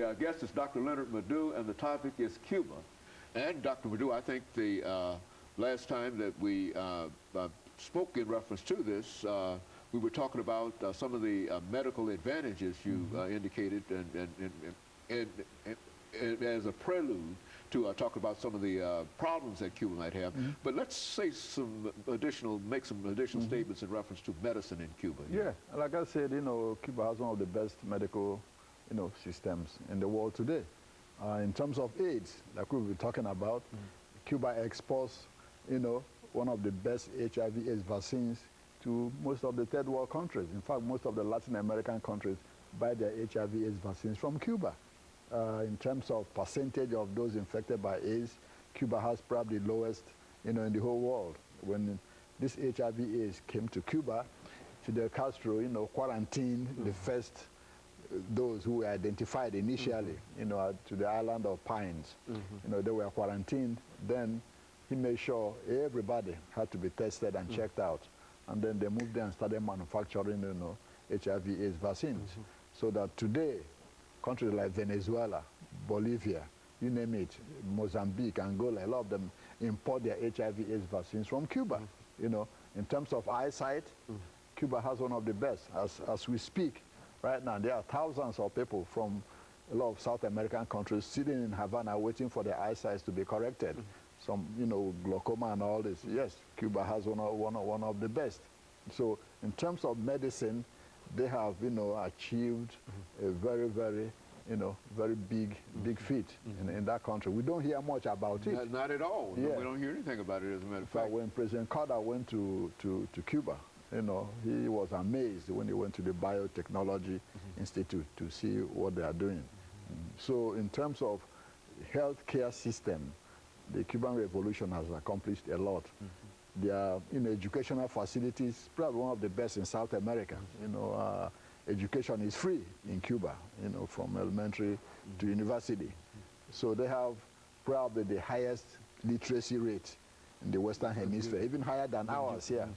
Our guest is Dr. Leonard Madu, and the topic is Cuba. And Dr. Madu, I think the last time that we spoke in reference to this, we were talking about some of the medical advantages you indicated, and as a prelude to talk about some of the problems that Cuba might have. But let's say make some additional statements in reference to medicine in Cuba. Yeah, like I said, Cuba has one of the best medical systems in the world today. In terms of AIDS, like we were talking about, Cuba exports, one of the best HIV/AIDS vaccines to most of the third world countries. In fact, most of the Latin American countries buy their HIV/AIDS vaccines from Cuba. In terms of percentage of those infected by AIDS, Cuba has probably the lowest, in the whole world. When this HIV/AIDS came to Cuba, Fidel Castro, quarantined the first those who were identified initially, to the island of Pines. They were quarantined. Then he made sure everybody had to be tested and checked out. And then they moved there and started manufacturing, HIV/AIDS vaccines. So that today, countries like Venezuela, Bolivia, you name it, Mozambique, Angola, a lot of them import their HIV/AIDS vaccines from Cuba. In terms of eyesight, Cuba has one of the best. As we speak, right now, there are thousands of people from a lot of South American countries sitting in Havana waiting for their eyesight to be corrected. Some, glaucoma and all this. Yes, Cuba has one of the best. So in terms of medicine, they have, achieved a very, very, very big feat in that country. We don't hear much about it. Not at all. Yeah. No, we don't hear anything about it, as a matter of fact. When President Carter went to Cuba, he was amazed when he went to the Biotechnology Institute to see what they are doing. So in terms of healthcare system, the Cuban Revolution has accomplished a lot. Their educational facilities, probably one of the best in South America. Education is free in Cuba, from elementary to university. So they have probably the highest literacy rate in the Western Hemisphere, even higher than ours here.